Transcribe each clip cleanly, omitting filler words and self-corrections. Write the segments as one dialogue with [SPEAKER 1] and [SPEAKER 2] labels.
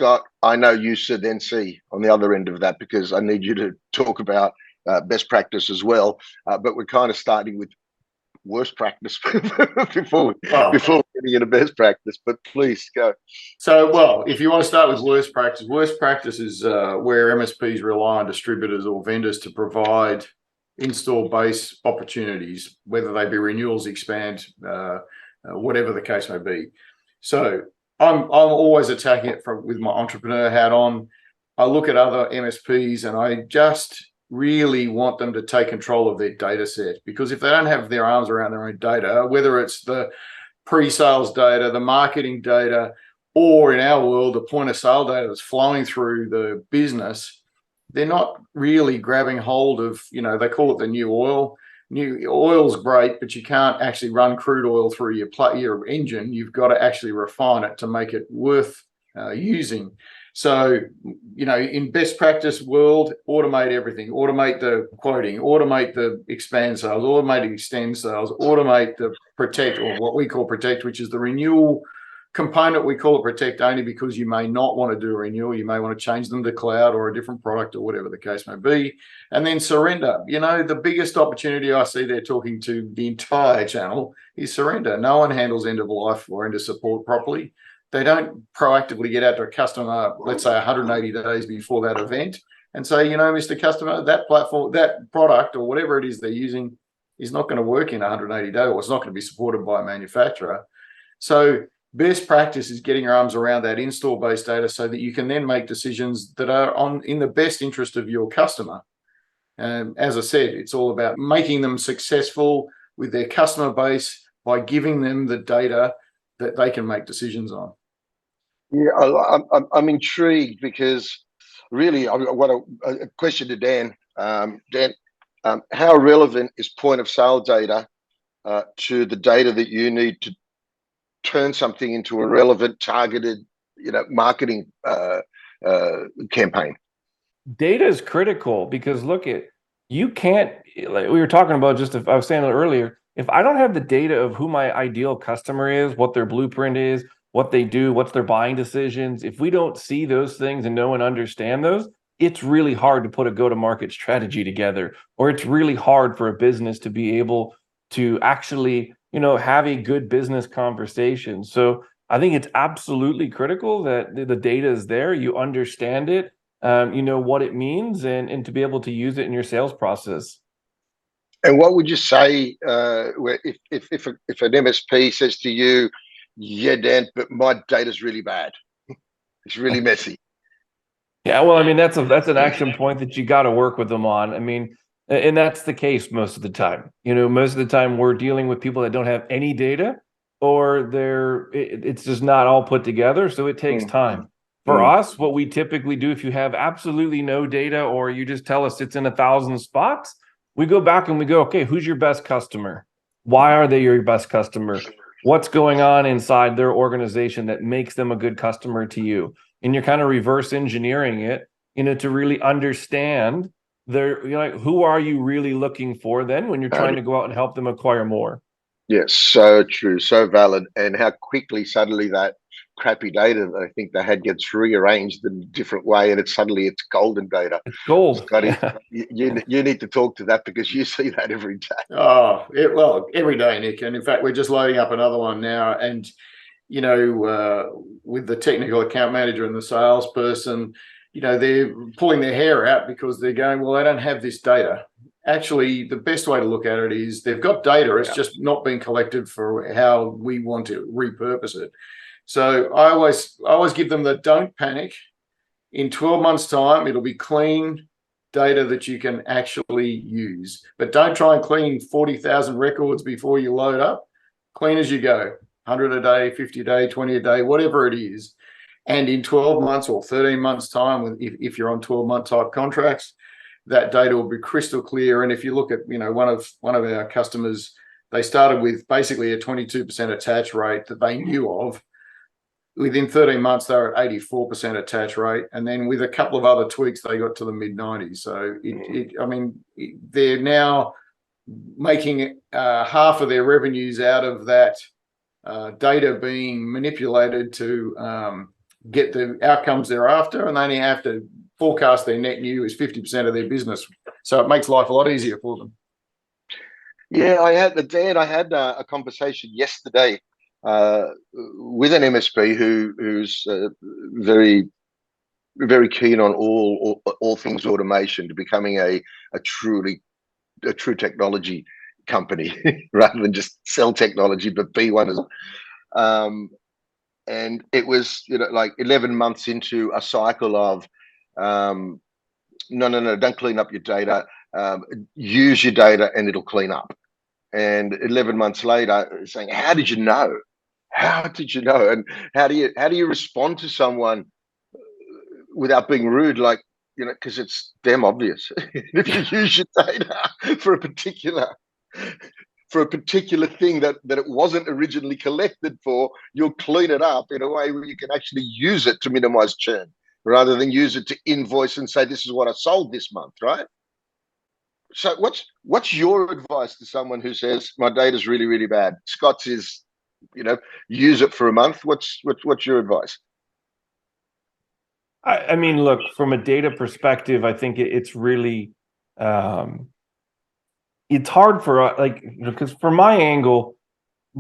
[SPEAKER 1] Scott, I know you should then see on the other end of that, because I need you to talk about best practice as well. But we're kind of starting with worst practice before getting into best practice. But please go.
[SPEAKER 2] So, well, if you want to start with worst practice is where MSPs rely on distributors or vendors to provide install base opportunities, whether they be renewals, expand, whatever the case may be. So I'm always attacking it with my entrepreneur hat on. I look at other MSPs and I just really want them to take control of their data set, because if they don't have their arms around their own data, whether it's the pre-sales data, the marketing data, or in our world, the point of sale data that's flowing through the business, they're not really grabbing hold of, they call it the new oil. New oil's great, but you can't actually run crude oil through your engine. You've got to actually refine it to make it worth using. So, in best practice world, automate everything. Automate the quoting, automate the expand sales, automate the extend sales, automate the protect, or what we call protect, which is the renewal component. We call it protect only because you may not want to do a renewal. You may want to change them to cloud or a different product or whatever the case may be. And then surrender. The biggest opportunity I see there, talking to the entire channel, is surrender. No one handles end of life or end of support properly. They don't proactively get out to a customer, let's say 180 days before that event, and say, Mr. Customer, that platform, that product, or whatever it is they're using is not going to work in 180 days, or it's not going to be supported by a manufacturer. So best practice is getting your arms around that install-based data so that you can then make decisions that are in the best interest of your customer. And as I said, it's all about making them successful with their customer base by giving them the data that they can make decisions on.
[SPEAKER 1] Yeah, I'm intrigued, because really I've got a question to Dan. Dan, how relevant is point of sale data to the data that you need to turn something into a relevant, targeted, marketing campaign?
[SPEAKER 3] Data is critical, because you can't, like we were talking about, I was saying earlier, if I don't have the data of who my ideal customer is, what their blueprint is, what they do, what's their buying decisions, if we don't see those things and know and understand those, it's really hard to put a go-to-market strategy together, or it's really hard for a business to be able to actually, have a good business conversation. So I think it's absolutely critical that the data is there, you understand it, you know what it means, and to be able to use it in your sales process.
[SPEAKER 1] And what would you say if an MSP says to you, "Yeah, Dan, but my data's really bad. It's really messy"?
[SPEAKER 3] Yeah, well, I mean, that's an action point that you got to work with them on. I mean, and that's the case most of the time. Most of the time we're dealing with people that don't have any data, or it's just not all put together. So it takes time. For us, what we typically do, if you have absolutely no data, or you just tell us it's in 1,000 spots, we go back and we go, okay, who's your best customer? Why are they your best customer? What's going on inside their organization that makes them a good customer to you? And you're kind of reverse engineering it, to really understand who are you really looking for then when you're trying to go out and help them acquire more.
[SPEAKER 1] Yes, so true, so valid. And how quickly suddenly that crappy data that I think they had gets rearranged in a different way, and it's golden data.
[SPEAKER 3] It's gold.
[SPEAKER 1] Scotty, you need to talk to that, because you see that every day.
[SPEAKER 2] Oh, well, every day, Nick. And in fact, we're just loading up another one now. And, with the technical account manager and the salesperson, they're pulling their hair out, because they're going, well, they don't have this data. Actually, the best way to look at it is they've got data. It's just not being collected for how we want to repurpose it. So I always give them the don't panic. In 12 months' time, it'll be clean data that you can actually use. But don't try and clean 40,000 records before you load up. Clean as you go, 100 a day, 50 a day, 20 a day, whatever it is. And in 12 months or 13 months' time, if you're on 12-month type contracts, that data will be crystal clear. And if you look at, one of our customers, they started with basically a 22% attach rate that they knew of. Within 13 months, they're at 84% attach rate. And then with a couple of other tweaks, they got to the mid-90s. So, they're now making half of their revenues out of that data being manipulated to get the outcomes they're after, and they only have to forecast their net new is 50% of their business. So it makes life a lot easier for them.
[SPEAKER 1] Yeah, Dan, I had a conversation yesterday with an MSP who's very, very keen on all things automation, to becoming a true technology company rather than just sell technology, but be one as and it was, like 11 months into a cycle of no, don't clean up your data, use your data and it'll clean up. And 11 months later, saying, how did you know? How did you know? And how do you respond to someone without being rude? Like, because it's damn obvious. If you use your data for a particular thing that it wasn't originally collected for, you'll clean it up in a way where you can actually use it to minimize churn, rather than use it to invoice and say, this is what I sold this month, right? So what's your advice to someone who says, my data's really, really bad? Scott's is, use it for a month. What's your advice?
[SPEAKER 3] I mean, look, from a data perspective, I think it's really, it's hard for because from my angle,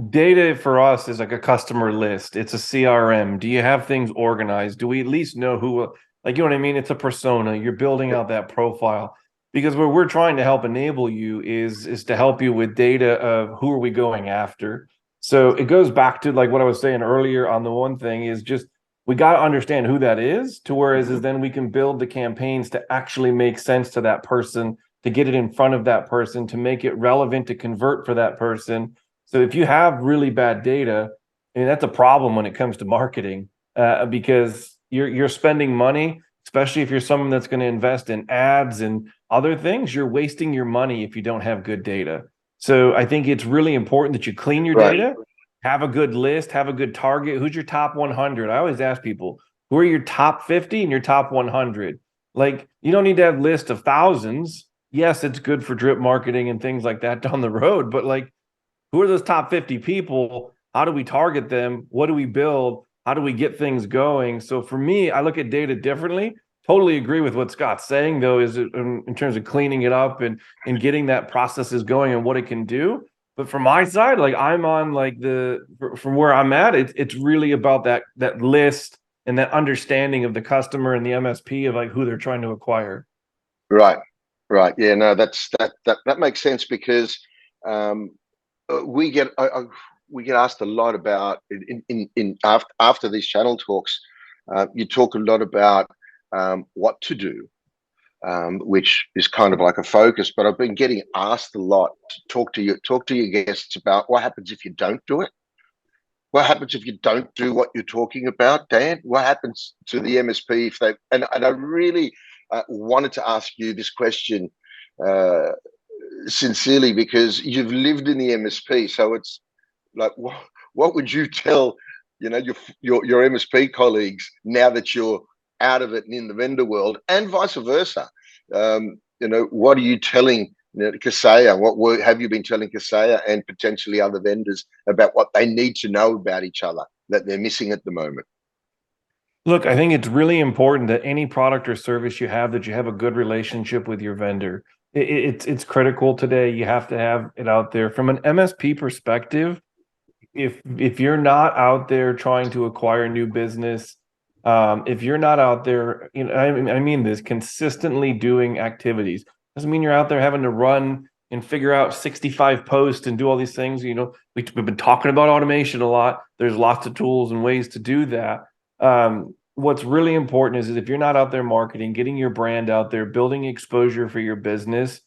[SPEAKER 3] data for us is like a customer list. It's a CRM. Do you have things organized? Do we at least know who, you know what I mean? It's a persona. You're building out that profile. Because what we're trying to help enable you is to help you with data of who are we going after. So it goes back to like what I was saying earlier on the one thing is just, we got to understand who that is, to whereas is then we can build the campaigns to actually make sense to that person, to get it in front of that person, to make it relevant, to convert for that person. So if you have really bad data, I mean, that's a problem when it comes to marketing, because you're spending money, especially if you're someone that's going to invest in ads and other things, you're wasting your money if you don't have good data. So I think it's really important that you clean your data, have a good list, have a good target. Who's your top 100? I always ask people, who are your top 50 and your top 100? Like, you don't need to have a list of thousands. Yes, it's good for drip marketing and things like that down the road, but like, who are those top 50 people? How do we target them? What do we build? How do we get things going? So for me, I look at data differently. Totally agree with what Scott's saying, though, is in terms of cleaning it up and getting that processes going and what it can do. But from my side, like I'm on like from where I'm at, it's really about that list and that understanding of the customer and the MSP of like who they're trying to acquire.
[SPEAKER 1] Right. Yeah, no, that makes sense, because we get asked a lot about in after these channel talks. You talk a lot about what to do, which is kind of like a focus. But I've been getting asked a lot to talk to your guests about what happens if you don't do it. What happens if you don't do what you're talking about, Dan? What happens to the MSP if they? And I really wanted to ask you this question sincerely, because you've lived in the MSP. So it's like, what would you tell, your MSP colleagues now that you're out of it and in the vendor world, and vice versa? What are you telling Kaseya? What have you been telling Kaseya and potentially other vendors about what they need to know about each other that they're missing at the moment?
[SPEAKER 3] Look, I think it's really important that any product or service you have, that you have a good relationship with your vendor. It's critical today. You have to have it out there. From an MSP perspective, if you're not out there trying to acquire new business, if you're not out there, I mean this, consistently doing activities, doesn't mean you're out there having to run and figure out 65 posts and do all these things. We've been talking about automation a lot. There's lots of tools and ways to do that. What's really important is if you're not out there marketing, getting your brand out there, building exposure for your business,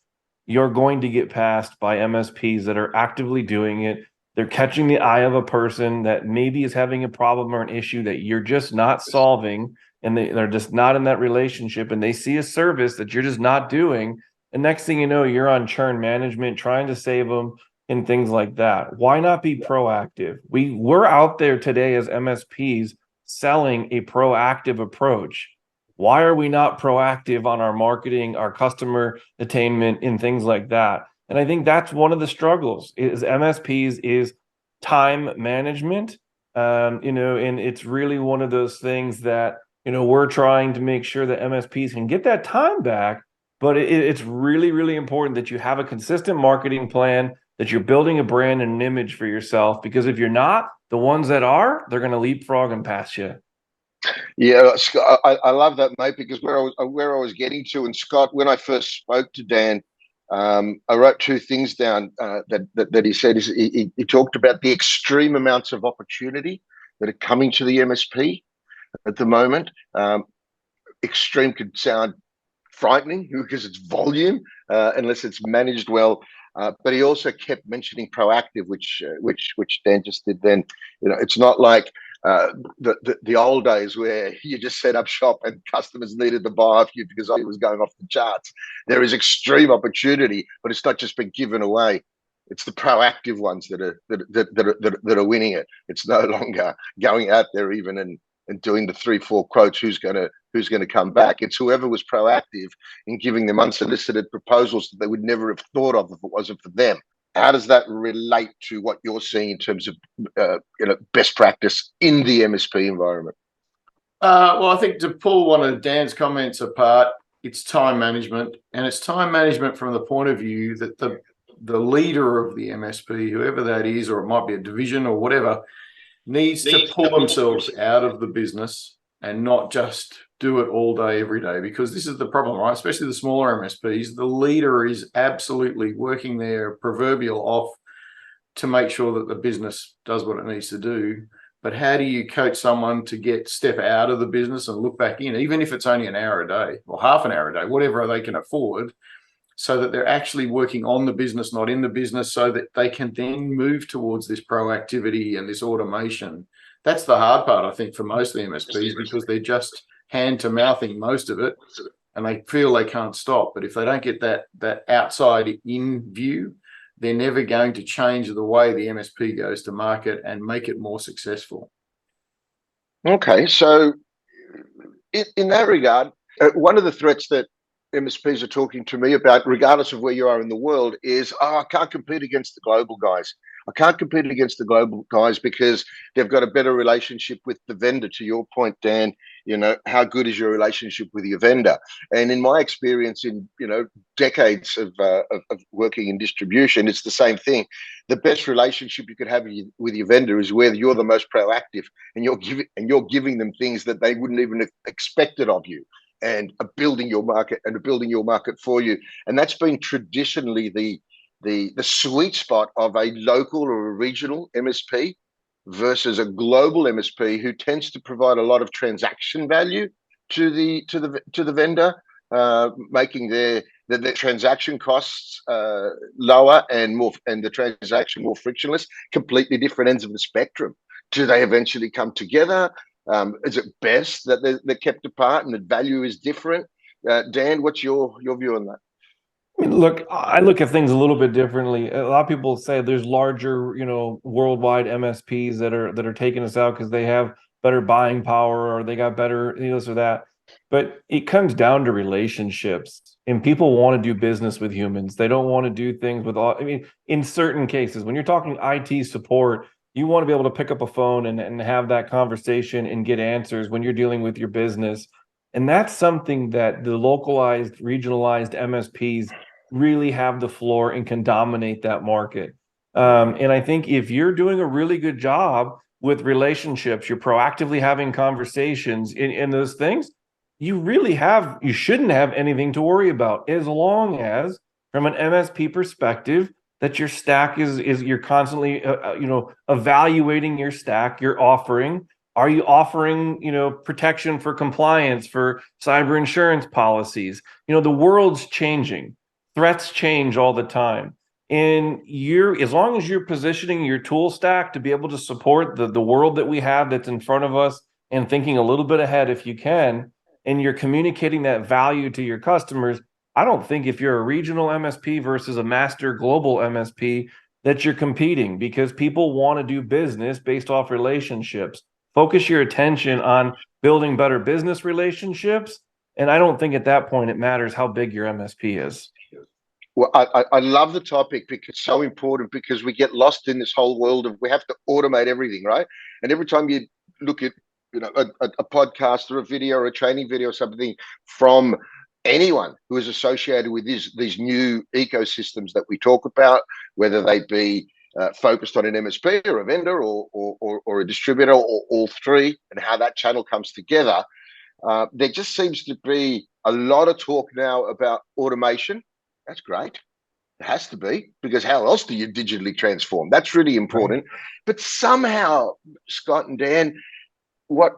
[SPEAKER 3] you're going to get passed by MSPs that are actively doing it. They're catching the eye of a person that maybe is having a problem or an issue that you're just not solving, and they're just not in that relationship, and they see a service that you're just not doing. And next thing you know, you're on churn management, trying to save them and things like that. Why not be proactive? We're out there today as MSPs selling a proactive approach. Why are we not proactive on our marketing, our customer attainment, and things like that? And I think that's one of the struggles is MSPs is time management. And it's really one of those things that, we're trying to make sure that MSPs can get that time back, but it's really, really important that you have a consistent marketing plan, that you're building a brand and an image for yourself, because if you're not, the ones that are, they're going to leapfrog and pass you.
[SPEAKER 1] Yeah, Scott, I love that, mate, because where I was getting to, and Scott, when I first spoke to Dan, I wrote two things down that he said. He talked about the extreme amounts of opportunity that are coming to the MSP at the moment. Extreme could sound frightening because it's volume, unless it's managed well. But he also kept mentioning proactive, which Dan just did. Then, it's not like the old days where you just set up shop and customers needed to buy off you because it was going off the charts. There is extreme opportunity, but it's not just been given away. It's the proactive ones that are winning it. It's no longer going out there even and doing the 3-4 quotes. Who's going to come back? It's whoever was proactive in giving them unsolicited proposals that they would never have thought of if it wasn't for them. How does that relate to what you're seeing in terms of best practice in the MSP environment?
[SPEAKER 2] Well, I think to pull one of Dan's comments apart, it's time management, and it's time management from the point of view that the leader of the MSP, whoever that is, or it might be a division or whatever, needs to pull themselves out of the business and not just do it all day, every day, because this is the problem, right? Especially the smaller MSPs. The leader is absolutely working their proverbial off to make sure that the business does what it needs to do. But how do you coach someone to step out of the business and look back in, even if it's only an hour a day or half an hour a day, whatever they can afford, so that they're actually working on the business, not in the business, so that they can then move towards this proactivity and this automation. That's the hard part, I think, for most of the MSPs, because they're just hand to mouthing most of it and they feel they can't stop. But if they don't get that outside in view, they're never going to change the way the MSP goes to market and make it more successful.
[SPEAKER 1] Okay, so in that regard, one of the threats that MSPs are talking to me about, regardless of where you are in the world, is, I can't compete against the global guys. I can't compete against the global guys because they've got a better relationship with the vendor. To your point, Dan, how good is your relationship with your vendor? And in my experience, in decades of working in distribution, it's the same thing. The best relationship you could have with your vendor is where you're the most proactive, and you're giving them things that they wouldn't even have expected of you, and building your market for you. And that's been traditionally the sweet spot of a local or a regional MSP versus a global MSP, who tends to provide a lot of transaction value to the vendor, making their transaction costs lower and the transaction more frictionless. Completely different ends of the spectrum. Do they eventually come together? Is it best that they're kept apart and the value is different? Dan, what's your view on that?
[SPEAKER 3] I mean, look, I look at things a little bit differently. A lot of people say there's larger, worldwide MSPs that are taking us out because they have better buying power or they got better this or that. But it comes down to relationships, and people want to do business with humans. They don't want to do things with all. I mean, in certain cases, when you're talking IT support, you want to be able to pick up a phone and have that conversation and get answers when you're dealing with your business. And that's something that the localized, regionalized MSPs really have the floor and can dominate that market. And I think if you're doing a really good job with relationships, you're proactively having conversations in those things, you shouldn't have anything to worry about, as long as, from an MSP perspective, that your stack is you're constantly evaluating your stack, you're offering. Are you offering, protection for compliance, for cyber insurance policies? The world's changing. Threats change all the time. And as long as you're positioning your tool stack to be able to support the world that we have that's in front of us, and thinking a little bit ahead if you can, and you're communicating that value to your customers, I don't think if you're a regional MSP versus a master global MSP that you're competing, because people want to do business based off relationships. Focus your attention on building better business relationships. And I don't think at that point it matters how big your MSP is.
[SPEAKER 1] Well, I love the topic because it's so important, because we get lost in this whole world of we have to automate everything, right? And every time you look at a podcast or a video or a training video or something from anyone who is associated with these new ecosystems that we talk about, whether they be focused on an MSP or a vendor or a distributor or all three, and how that channel comes together, there just seems to be a lot of talk now about automation. That's great. It has to be, because how else do you digitally transform? That's really important. Right. But somehow, Scott and Dan, what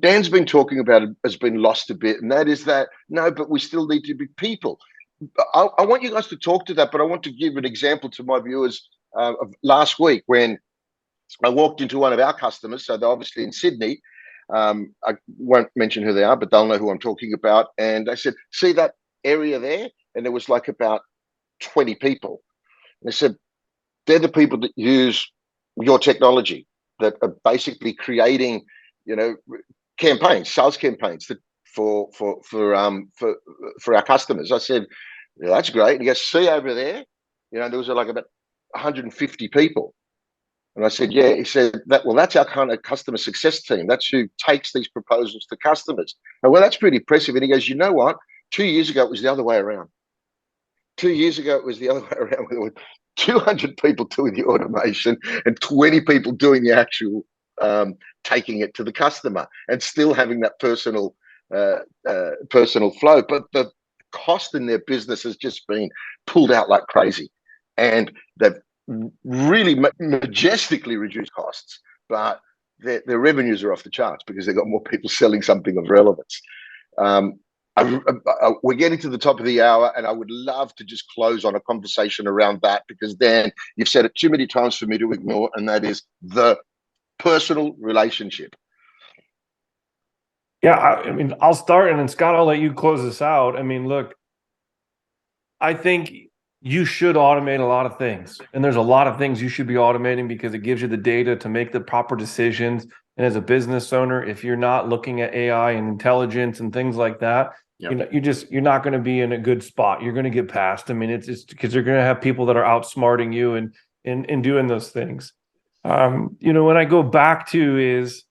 [SPEAKER 1] Dan's been talking about has been lost a bit, and that is that no, but we still need to be people. I want you guys to talk to that, but I want to give an example to my viewers of last week when I walked into one of our customers. So they're obviously in Sydney. I won't mention who they are, but they'll know who I'm talking about. And they said, "See that area there?" And there was like about 20 people. And they said, "They're the people that use your technology, that are basically creating, campaigns, sales campaigns for our customers." I said, "Yeah, that's great." And he goes, "See over there, there was like about 150 people." And I said, "Yeah." He said, "That's our kind of customer success team. That's who takes these proposals to customers." And well, that's pretty impressive. And he goes, "You know what? 2 years ago, it was the other way around. 2 years ago, it was the other way around. There were 200 people doing the automation and 20 people doing the actual taking it to the customer, and still having that personal flow. But the cost in their business has just been pulled out like crazy, and they've really majestically reduced costs, but their revenues are off the charts because they've got more people selling something of relevance." We're getting to the top of the hour, and I would love to just close on a conversation around that, because Dan, you've said it too many times for me to ignore, and that is the personal relationship.
[SPEAKER 3] Yeah, I mean, I'll start, and then Scott, I'll let you close this out. I mean, look, I think you should automate a lot of things, and there's a lot of things you should be automating because it gives you the data to make the proper decisions. And as a business owner, if you're not looking at AI and intelligence and things like that, yep, you're not going to be in a good spot. You're going to get past. I mean, it's because you're going to have people that are outsmarting you and doing those things. When I go back to is,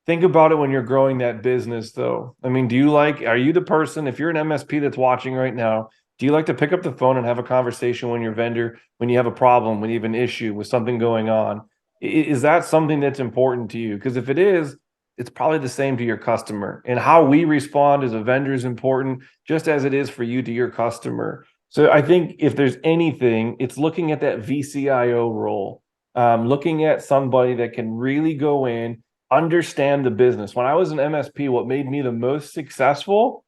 [SPEAKER 3] think about it when you're growing that business, though. I mean, are you the person, if you're an MSP that's watching right now, do you like to pick up the phone and have a conversation when your vendor, when you have a problem, when you have an issue with something going on? Is that something that's important to you? Because if it is, it's probably the same to your customer. And how we respond as a vendor is important, just as it is for you to your customer. So I think if there's anything, it's looking at that VCIO role, looking at somebody that can really go in, understand the business. When I was an MSP, what made me the most successful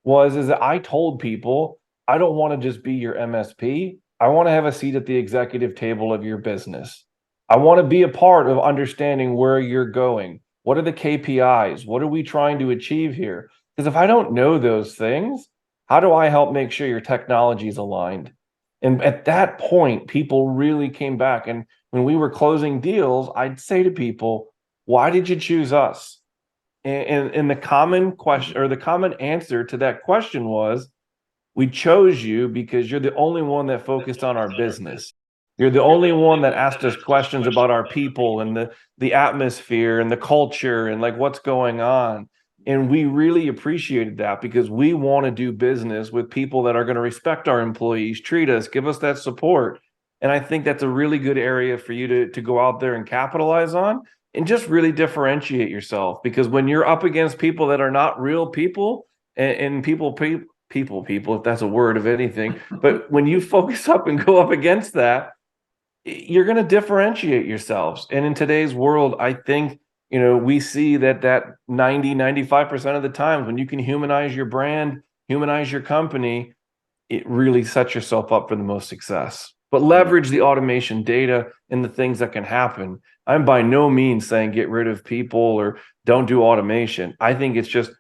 [SPEAKER 3] is that I told people, I don't want to just be your MSP. I want to have a seat at the executive table of your business. I want to be a part of understanding where you're going. What are the KPIs? What are we trying to achieve here? Because if I don't know those things, how do I help make sure your technology is aligned? And at that point, people really came back. And when we were closing deals, I'd say to people, why did you choose us? And the common question, or the common answer to that question was, we chose you because you're the only one that focused on our business. You're the only one that asked us questions about our people and the atmosphere and the culture and like what's going on. And we really appreciated that, because we want to do business with people that are going to respect our employees, treat us, give us that support. And I think that's a really good area for you to go out there and capitalize on and just really differentiate yourself. Because when you're up against people that are not real people and people, if that's a word of anything, but when you focus up and go up against that, you're going to differentiate yourselves. And in today's world, I think, we see that 95% of the times when you can humanize your brand, humanize your company, it really sets yourself up for the most success. But leverage the automation data and the things that can happen. I'm by no means saying get rid of people or don't do automation. I think it's just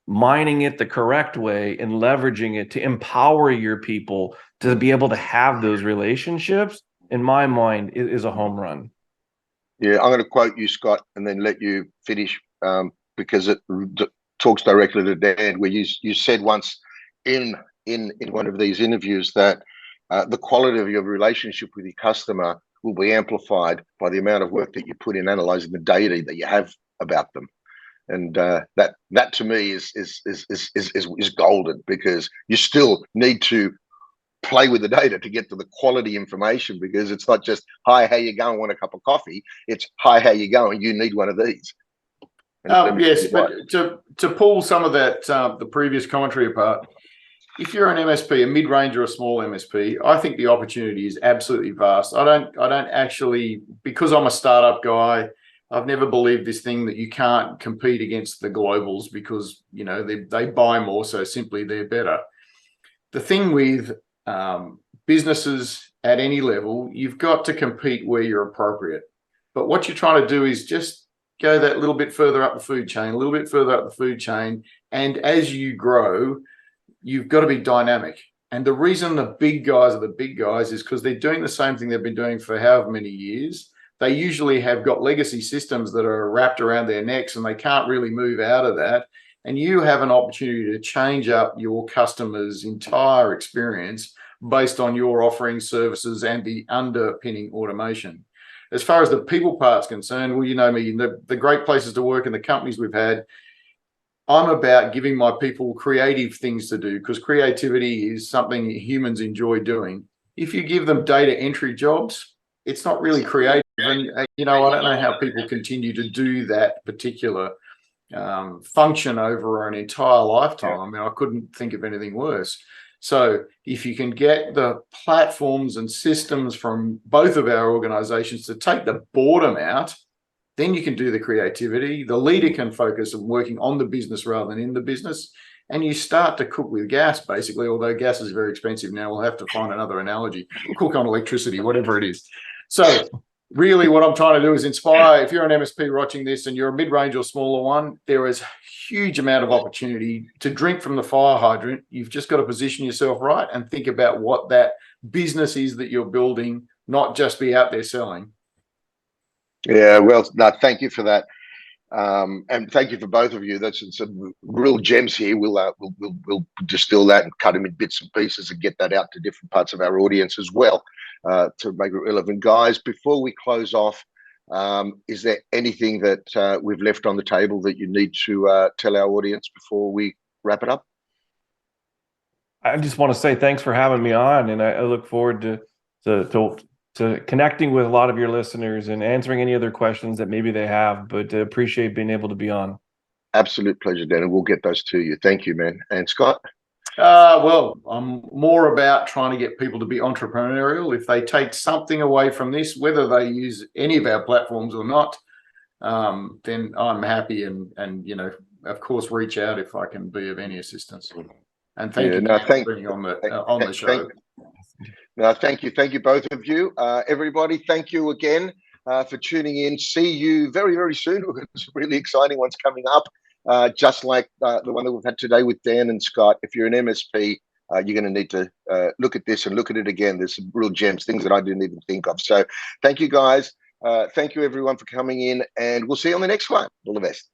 [SPEAKER 3] mining it the correct way and leveraging it to empower your people to be able to have those relationships, in my mind, is a home run.
[SPEAKER 1] Yeah, I'm going to quote you, Scott, and then let you finish, because it talks directly to Dan, where you said once in one of these interviews that the quality of your relationship with your customer will be amplified by the amount of work that you put in analyzing the data that you have about them. And that to me is golden, because you still need to play with the data to get to the quality information, because it's not just, hi, how you going, want a cup of coffee? It's, hi, how you going, you need one of these.
[SPEAKER 2] Yes, but to pull some of that the previous commentary apart, if you're an MSP, a mid-range or a small MSP, I think the opportunity is absolutely vast. I don't actually, because I'm a startup guy, I've never believed this thing that you can't compete against the globals because, you know, they buy more, so simply they're better. The thing with businesses at any level, you've got to compete where you're appropriate. But what you're trying to do is just go that little bit further up the food chain, a little bit further up the food chain. And as you grow, you've got to be dynamic. And the reason the big guys are the big guys is because they're doing the same thing they've been doing for however many years. They usually have got legacy systems that are wrapped around their necks and they can't really move out of that. And you have an opportunity to change up your customer's entire experience based on your offering, services, and the underpinning automation. As far as the people part's concerned, well, you know me, the great places to work and the companies we've had, I'm about giving my people creative things to do, because creativity is something humans enjoy doing. If you give them data entry jobs, it's not really creative. And, you know, I don't know how people continue to do that particular function over an entire lifetime. I mean, I couldn't think of anything worse. So if you can get the platforms and systems from both of our organizations to take the boredom out, then you can do the creativity. The leader can focus on working on the business rather than in the business. And you start to cook with gas, basically, although gas is very expensive now. We'll have to find another analogy. We'll cook on electricity, whatever it is. So really what I'm trying to do is inspire. If you're an MSP watching this and you're a mid-range or smaller one, there is a huge amount of opportunity to drink from the fire hydrant. You've just got to position yourself right and think about what that business is that you're building, not just be out there selling.
[SPEAKER 1] Yeah, well, no, thank you for that, and thank you for both of you. That's some real gems here. We'll distill that and cut them in bits and pieces and get that out to different parts of our audience as well, to make it relevant. Guys, before we close off, is there anything that we've left on the table that you need to tell our audience before we wrap it up?
[SPEAKER 3] I just want to say thanks for having me on, and I look forward to connecting with a lot of your listeners and answering any other questions that maybe they have, but appreciate being able to be on.
[SPEAKER 1] Absolute pleasure, Dan, and we'll get those to you. Thank you, man. And Scott?
[SPEAKER 2] Well, I'm more about trying to get people to be entrepreneurial. If they take something away from this, whether they use any of our platforms or not, then I'm happy, and you know, of course, reach out if I can be of any assistance. And thank you for being on the show.
[SPEAKER 1] Thank you both of you. Everybody, thank you again for tuning in. See you very, very soon. We've got some really exciting ones coming up, just like the one that we've had today with Dan and Scott. If you're an MSP, you're going to need to look at this and look at it again. There's some real gems, things that I didn't even think of. So thank you, guys. Thank you, everyone, for coming in, and we'll see you on the next one. All the best.